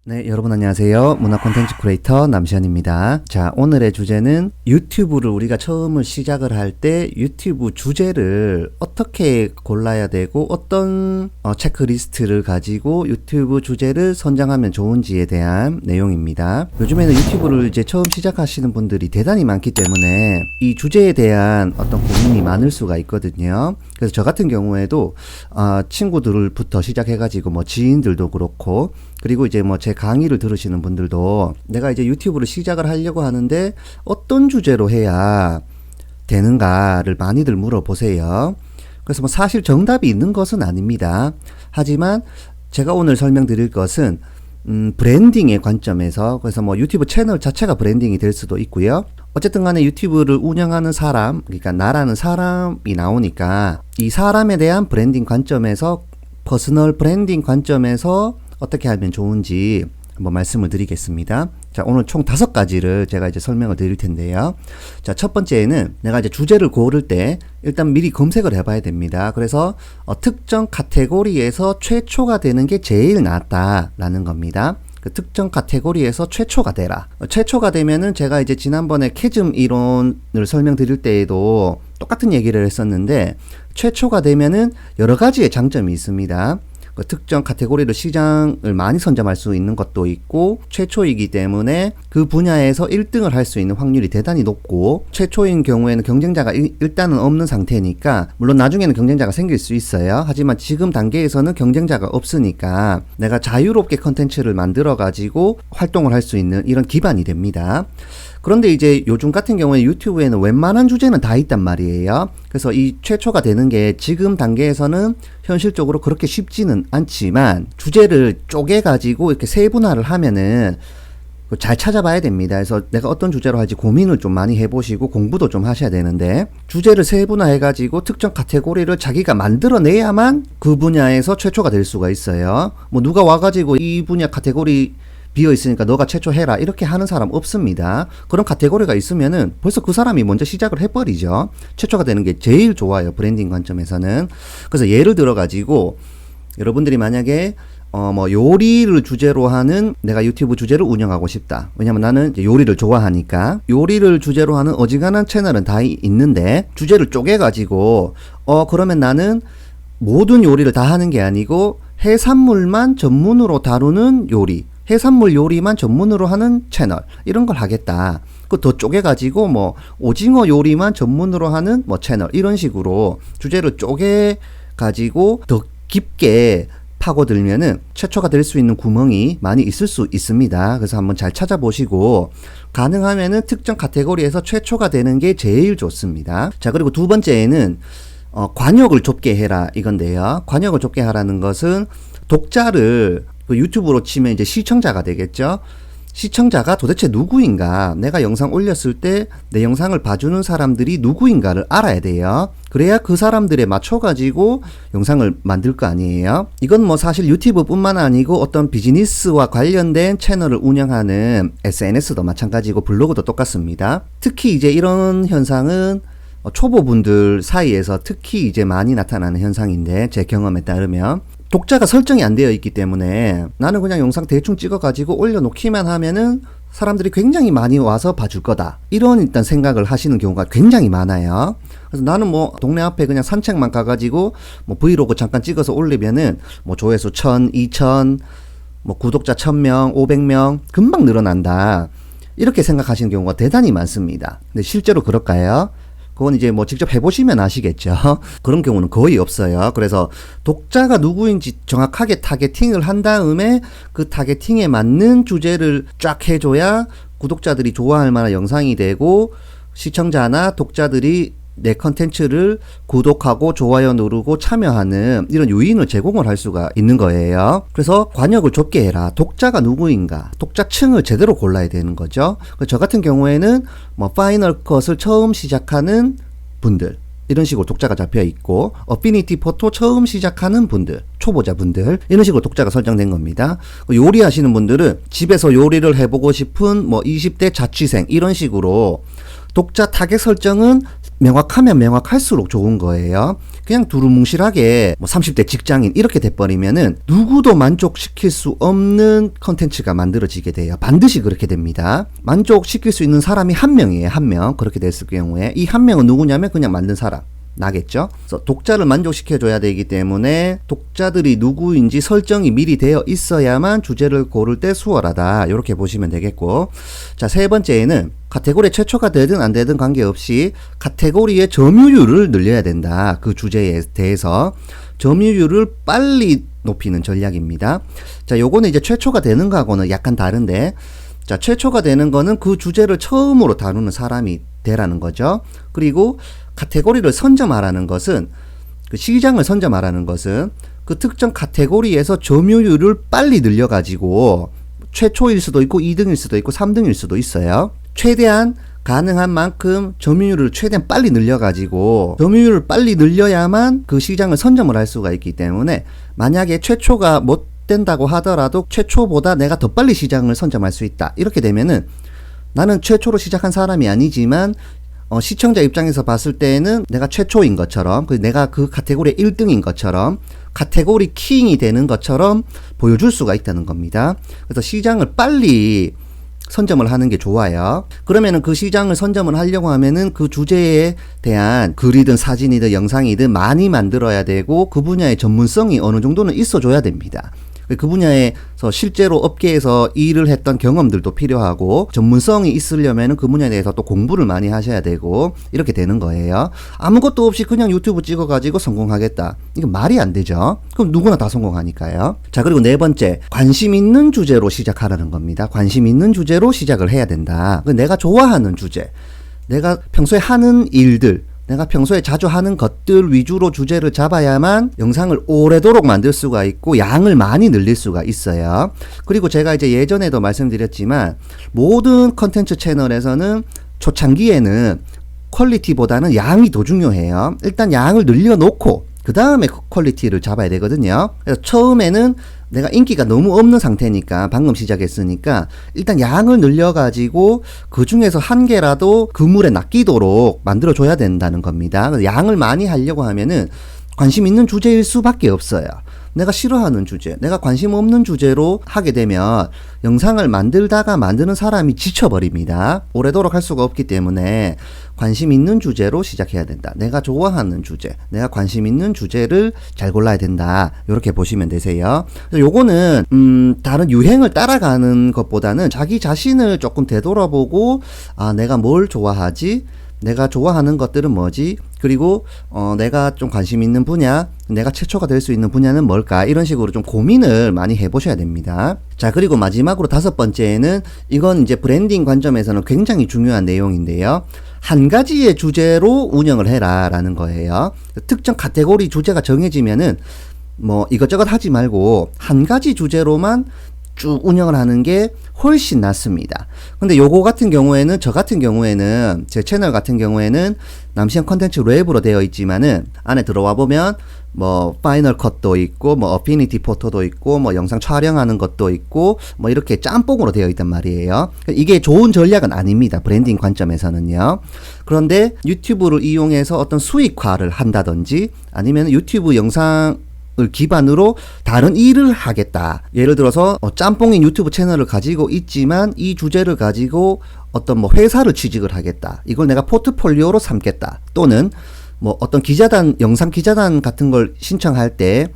네, 여러분 안녕하세요. 문화 콘텐츠 크리에이터 남시현입니다. 자, 오늘의 주제는 유튜브를 우리가 처음을 시작을 할 때 유튜브 주제를 어떻게 골라야 되고 어떤 체크리스트를 가지고 유튜브 주제를 선정하면 좋은지에 대한 내용입니다. 요즘에는 유튜브를 이제 처음 시작하시는 분들이 대단히 많기 때문에 이 주제에 대한 어떤 고민이 많을 수가 있거든요. 그래서 저 같은 경우에도 친구들부터 시작해가지고 뭐 지인들도 그렇고 그리고 이제 뭐 제 강의를 들으시는 분들도 내가 이제 유튜브를 시작을 하려고 하는데 어떤 주제로 해야 되는가를 많이들 물어보세요. 그래서 뭐 사실 정답이 있는 것은 아닙니다. 하지만 제가 오늘 설명드릴 것은 브랜딩의 관점에서, 그래서 뭐 유튜브 채널 자체가 브랜딩이 될 수도 있고요. 어쨌든 간에 유튜브를 운영하는 사람, 그러니까 나라는 사람이 나오니까 이 사람에 대한 브랜딩 관점에서, 퍼스널 브랜딩 관점에서 어떻게 하면 좋은지 한번 말씀을 드리겠습니다. 자, 오늘 총 5가지를 제가 이제 설명을 드릴 텐데요. 자, 첫 번째는 내가 이제 주제를 고를 때 일단 미리 검색을 해봐야 됩니다. 그래서 특정 카테고리에서 최초가 되는 게 제일 낫다라는 겁니다. 그 특정 카테고리에서 최초가 되라. 최초가 되면은 제가 이제 지난번에 캐즘 이론을 설명드릴 때에도 똑같은 얘기를 했었는데, 최초가 되면은 여러 가지의 장점이 있습니다. 그 특정 카테고리로 시장을 많이 선점할 수 있는 것도 있고, 최초이기 때문에 그 분야에서 1등을 할 수 있는 확률이 대단히 높고, 최초인 경우에는 경쟁자가 일단은 없는 상태니까, 물론 나중에는 경쟁자가 생길 수 있어요. 하지만 지금 단계에서는 경쟁자가 없으니까 내가 자유롭게 컨텐츠를 만들어 가지고 활동을 할 수 있는 이런 기반이 됩니다. 그런데 이제 요즘 같은 경우에 유튜브에는 웬만한 주제는 다 있단 말이에요. 그래서 이 최초가 되는 게 지금 단계에서는 현실적으로 그렇게 쉽지는 않지만, 주제를 쪼개가지고 이렇게 세분화를 하면은 잘 찾아봐야 됩니다. 그래서 내가 어떤 주제로 할지 고민을 좀 많이 해보시고 공부도 좀 하셔야 되는데, 주제를 세분화해가지고 특정 카테고리를 자기가 만들어내야만 그 분야에서 최초가 될 수가 있어요. 뭐 누가 와가지고 이 분야 카테고리 비어 있으니까 너가 최초 해라 이렇게 하는 사람 없습니다. 그런 카테고리가 있으면은 벌써 그 사람이 먼저 시작을 해버리죠. 최초가 되는 게 제일 좋아요, 브랜딩 관점에서는. 그래서 예를 들어 가지고 여러분들이 만약에 뭐 요리를 주제로 하는 내가 유튜브 주제를 운영하고 싶다. 왜냐면 나는 이제 요리를 좋아하니까. 요리를 주제로 하는 어지간한 채널은 다 있는데, 주제를 쪼개 가지고 그러면 나는 모든 요리를 다 하는 게 아니고 해산물만 전문으로 다루는 요리, 해산물 요리만 전문으로 하는 채널, 이런 걸 하겠다. 그 더 쪼개가지고 뭐 오징어 요리만 전문으로 하는 뭐 채널, 이런 식으로 주제를 쪼개가지고 더 깊게 파고들면은 최초가 될 수 있는 구멍이 많이 있을 수 있습니다. 그래서 한번 잘 찾아보시고 가능하면은 특정 카테고리에서 최초가 되는 게 제일 좋습니다. 자, 그리고 두 번째에는 관역을 좁게 해라 이건데요. 관역을 좁게 하라는 것은 독자를 그 유튜브로 치면 이제 시청자가 되겠죠. 시청자가 도대체 누구인가, 내가 영상 올렸을 때 내 영상을 봐주는 사람들이 누구인가를 알아야 돼요. 그래야 그 사람들에 맞춰가지고 영상을 만들 거 아니에요. 이건 뭐 사실 유튜브 뿐만 아니고 어떤 비즈니스와 관련된 채널을 운영하는 SNS도 마찬가지고 블로그도 똑같습니다. 특히 이제 이런 현상은 초보분들 사이에서 특히 이제 많이 나타나는 현상인데, 제 경험에 따르면 독자가 설정이 안 되어 있기 때문에 나는 그냥 영상 대충 찍어가지고 올려놓기만 하면은 사람들이 굉장히 많이 와서 봐줄 거다, 이런 일단 생각을 하시는 경우가 굉장히 많아요. 그래서 나는 뭐 동네 앞에 그냥 산책만 가가지고 뭐 브이로그 잠깐 찍어서 올리면은 뭐 조회수 1000, 2000, 뭐 구독자 1000명, 500명 금방 늘어난다, 이렇게 생각하시는 경우가 대단히 많습니다. 근데 실제로 그럴까요? 그건 이제 뭐 직접 해보시면 아시겠죠. 그런 경우는 거의 없어요. 그래서 독자가 누구인지 정확하게 타겟팅을 한 다음에 그 타겟팅에 맞는 주제를 쫙 해줘야 구독자들이 좋아할 만한 영상이 되고, 시청자나 독자들이 내 컨텐츠를 구독하고 좋아요 누르고 참여하는 이런 요인을 제공을 할 수가 있는 거예요. 그래서 관역을 좁게 해라. 독자가 누구인가, 독자층을 제대로 골라야 되는 거죠. 저 같은 경우에는 뭐 파이널 컷을 처음 시작하는 분들, 이런 식으로 독자가 잡혀 있고, 어피니티 포토 처음 시작하는 분들, 초보자분들, 이런 식으로 독자가 설정된 겁니다. 요리하시는 분들은 집에서 요리를 해보고 싶은 뭐 20대 자취생, 이런 식으로 독자 타겟 설정은 명확하면 명확할수록 좋은 거예요. 그냥 두루뭉실하게 뭐 30대 직장인 이렇게 돼버리면은 누구도 만족시킬 수 없는 컨텐츠가 만들어지게 돼요. 반드시 그렇게 됩니다. 만족시킬 수 있는 사람이 한 명이에요. 한 명. 그렇게 됐을 경우에 이 한 명은 누구냐면 그냥 만든 사람. 나겠죠? 그래서 독자를 만족시켜줘야 되기 때문에 독자들이 누구인지 설정이 미리 되어 있어야만 주제를 고를 때 수월하다. 이렇게 보시면 되겠고, 자, 세 번째에는 카테고리 최초가 되든 안 되든 관계없이 카테고리의 점유율을 늘려야 된다. 그 주제에 대해서 점유율을 빨리 높이는 전략입니다. 자, 요거는 이제 최초가 되는 거하고는 약간 다른데, 자, 최초가 되는 거는 그 주제를 처음으로 다루는 사람이 되라는 거죠. 그리고 카테고리를 선점하라는 것은, 그 시장을 선점하라는 것은 그 특정 카테고리에서 점유율을 빨리 늘려가지고 최초일 수도 있고 2등일 수도 있고 3등일 수도 있어요. 최대한 가능한 만큼 점유율을 최대한 빨리 늘려가지고 점유율을 빨리 늘려야만 그 시장을 선점을 할 수가 있기 때문에, 만약에 최초가 못 된다고 하더라도 최초보다 내가 더 빨리 시장을 선점할 수 있다. 이렇게 되면은 나는 최초로 시작한 사람이 아니지만 시청자 입장에서 봤을 때는 내가 최초인 것처럼, 내가 그 카테고리 1등인 것처럼, 카테고리 킹이 되는 것처럼 보여줄 수가 있다는 겁니다. 그래서 시장을 빨리 선점을 하는 게 좋아요. 그러면은 그 시장을 선점을 하려고 하면은 그 주제에 대한 글이든 사진이든 영상이든 많이 만들어야 되고, 그 분야의 전문성이 어느 정도는 있어줘야 됩니다. 그 분야에서 실제로 업계에서 일을 했던 경험들도 필요하고, 전문성이 있으려면 그 분야에 대해서 또 공부를 많이 하셔야 되고, 이렇게 되는 거예요. 아무것도 없이 그냥 유튜브 찍어가지고 성공하겠다, 이건 말이 안 되죠. 그럼 누구나 다 성공하니까요. 자, 그리고 네 번째, 관심 있는 주제로 시작하라는 겁니다. 관심 있는 주제로 시작을 해야 된다. 내가 좋아하는 주제, 내가 평소에 하는 일들, 내가 평소에 자주 하는 것들 위주로 주제를 잡아야만 영상을 오래도록 만들 수가 있고 양을 많이 늘릴 수가 있어요. 그리고 제가 이제 예전에도 말씀드렸지만, 모든 컨텐츠 채널에서는 초창기에는 퀄리티보다는 양이 더 중요해요. 일단 양을 늘려놓고 그 다음에 퀄리티를 잡아야 되거든요. 그래서 처음에는 내가 인기가 너무 없는 상태니까, 방금 시작했으니까 일단 양을 늘려가지고 그 중에서 한 개라도 그물에 낚이도록 만들어줘야 된다는 겁니다. 그래서 양을 많이 하려고 하면은 관심 있는 주제일 수밖에 없어요. 내가 싫어하는 주제, 내가 관심 없는 주제로 하게 되면 영상을 만들다가 만드는 사람이 지쳐버립니다. 오래도록 할 수가 없기 때문에 관심 있는 주제로 시작해야 된다. 내가 좋아하는 주제, 내가 관심 있는 주제를 잘 골라야 된다. 이렇게 보시면 되세요. 요거는 다른 유행을 따라가는 것보다는 자기 자신을 조금 되돌아보고, 아, 내가 뭘 좋아하지? 내가 좋아하는 것들은 뭐지? 그리고 내가 좀 관심 있는 분야, 내가 최초가 될 수 있는 분야는 뭘까? 이런 식으로 좀 고민을 많이 해보셔야 됩니다. 자, 그리고 마지막으로 다섯 번째는, 이건 이제 브랜딩 관점에서는 굉장히 중요한 내용인데요. 한 가지의 주제로 운영을 해라 라는 거예요. 특정 카테고리 주제가 정해지면은 뭐 이것저것 하지 말고 한 가지 주제로만 쭉 운영을 하는 게 훨씬 낫습니다. 근데 요거 같은 경우에는, 저 같은 경우에는, 제 채널 같은 경우에는 남시현 컨텐츠 랩으로 되어 있지만은 안에 들어와 보면 뭐 파이널 컷도 있고, 뭐 어피니티 포토도 있고, 뭐 영상 촬영하는 것도 있고, 뭐 이렇게 짬뽕으로 되어 있단 말이에요. 이게 좋은 전략은 아닙니다. 브랜딩 관점에서는요. 그런데 유튜브를 이용해서 어떤 수익화를 한다든지, 아니면 유튜브 영상 을 기반으로 다른 일을 하겠다. 예를 들어서 짬뽕인 유튜브 채널을 가지고 있지만 이 주제를 가지고 어떤 뭐 회사를 취직을 하겠다. 이걸 내가 포트폴리오로 삼겠다. 또는 뭐 어떤 기자단, 영상 기자단 같은 걸 신청할 때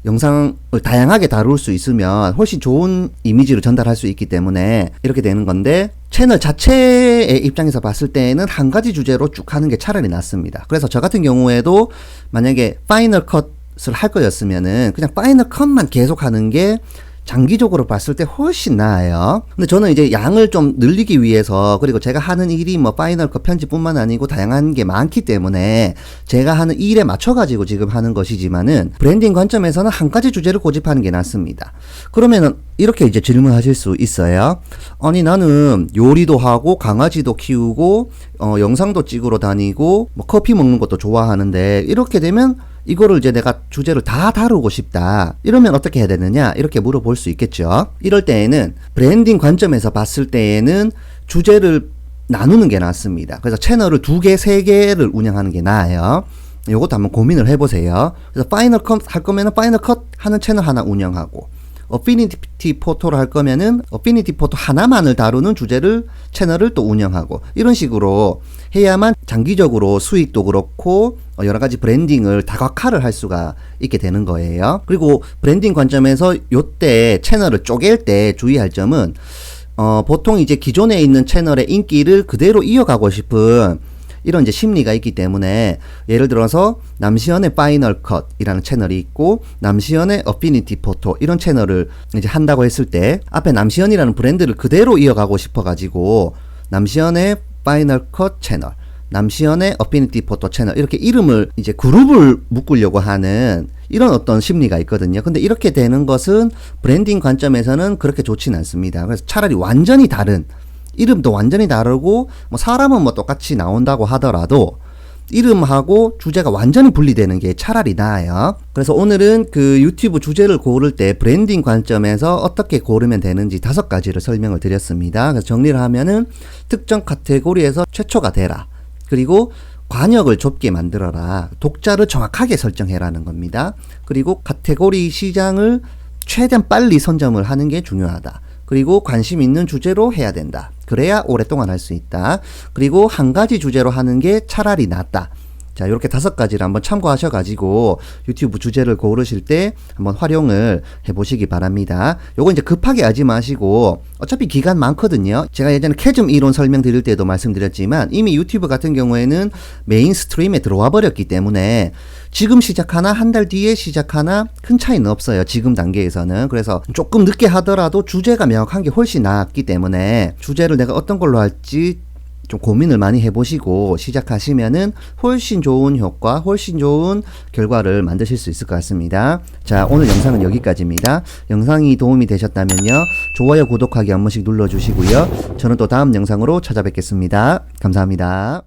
영상을 다양하게 다룰 수 있으면 훨씬 좋은 이미지를 전달할 수 있기 때문에 이렇게 되는 건데, 채널 자체의 입장에서 봤을 때는 한 가지 주제로 쭉 하는 게 차라리 낫습니다. 그래서 저 같은 경우에도 만약에 파이널 컷을 할 거였으면은 그냥 파이널 컷만 계속 하는 게 장기적으로 봤을 때 훨씬 나아요. 근데 저는 이제 양을 좀 늘리기 위해서, 그리고 제가 하는 일이 뭐 파이널 컷 편집뿐만 아니고 다양한 게 많기 때문에 제가 하는 일에 맞춰가지고 지금 하는 것이지만은, 브랜딩 관점에서는 한 가지 주제를 고집하는 게 낫습니다. 그러면은 이렇게 이제 질문하실 수 있어요. 아니, 나는 요리도 하고 강아지도 키우고 영상도 찍으러 다니고 뭐 커피 먹는 것도 좋아하는데, 이렇게 되면 이거를 이제 내가 주제를 다 다루고 싶다. 이러면 어떻게 해야 되느냐? 이렇게 물어볼 수 있겠죠. 이럴 때에는 브랜딩 관점에서 봤을 때에는 주제를 나누는 게 낫습니다. 그래서 채널을 2개, 3개를 운영하는 게 나아요. 요것도 한번 고민을 해보세요. 그래서 파이널 컷 할 거면은 파이널 컷 하는 채널 하나 운영하고, 어피니티 포토를 할 거면은 어피니티 포토 하나만을 다루는 주제를 채널을 또 운영하고, 이런 식으로 해야만 장기적으로 수익도 그렇고 여러 가지 브랜딩을 다각화를 할 수가 있게 되는 거예요. 그리고 브랜딩 관점에서 요때 채널을 쪼갤 때 주의할 점은 보통 이제 기존에 있는 채널의 인기를 그대로 이어가고 싶은 이런 이제 심리가 있기 때문에, 예를 들어서 남시연의 파이널 컷이라는 채널이 있고 남시연의 어피니티 포토 이런 채널을 이제 한다고 했을 때, 앞에 남시연이라는 브랜드를 그대로 이어가고 싶어 가지고 남시연의 파이널 컷 채널, 남시연의 어피니티 포토 채널, 이렇게 이름을 이제 그룹을 묶으려고 하는 이런 어떤 심리가 있거든요. 근데 이렇게 되는 것은 브랜딩 관점에서는 그렇게 좋지는 않습니다. 그래서 차라리 완전히 다른, 이름도 완전히 다르고 뭐 사람은 뭐 똑같이 나온다고 하더라도 이름하고 주제가 완전히 분리되는 게 차라리 나아요. 그래서 오늘은 그 유튜브 주제를 고를 때 브랜딩 관점에서 어떻게 고르면 되는지 5가지를 설명을 드렸습니다. 그래서 정리를 하면은, 특정 카테고리에서 최초가 되라. 그리고 관역을 좁게 만들어라. 독자를 정확하게 설정해라는 겁니다. 그리고 카테고리 시장을 최대한 빨리 선점을 하는 게 중요하다. 그리고 관심 있는 주제로 해야 된다. 그래야 오랫동안 할 수 있다. 그리고 한 가지 주제로 하는 게 차라리 낫다. 자, 이렇게 5가지를 한번 참고하셔가지고 유튜브 주제를 고르실 때 한번 활용을 해보시기 바랍니다. 요거 이제 급하게 하지 마시고, 어차피 기간 많거든요. 제가 예전에 캐즘 이론 설명드릴 때도 말씀드렸지만, 이미 유튜브 같은 경우에는 메인 스트림에 들어와 버렸기 때문에 지금 시작하나 한 달 뒤에 시작하나 큰 차이는 없어요. 지금 단계에서는. 그래서 조금 늦게 하더라도 주제가 명확한 게 훨씬 낫기 때문에, 주제를 내가 어떤 걸로 할지 좀 고민을 많이 해보시고 시작하시면은 훨씬 좋은 효과, 훨씬 좋은 결과를 만드실 수 있을 것 같습니다. 자, 오늘 영상은 여기까지입니다. 영상이 도움이 되셨다면요, 좋아요, 구독하기 한 번씩 눌러주시고요. 저는 또 다음 영상으로 찾아뵙겠습니다. 감사합니다.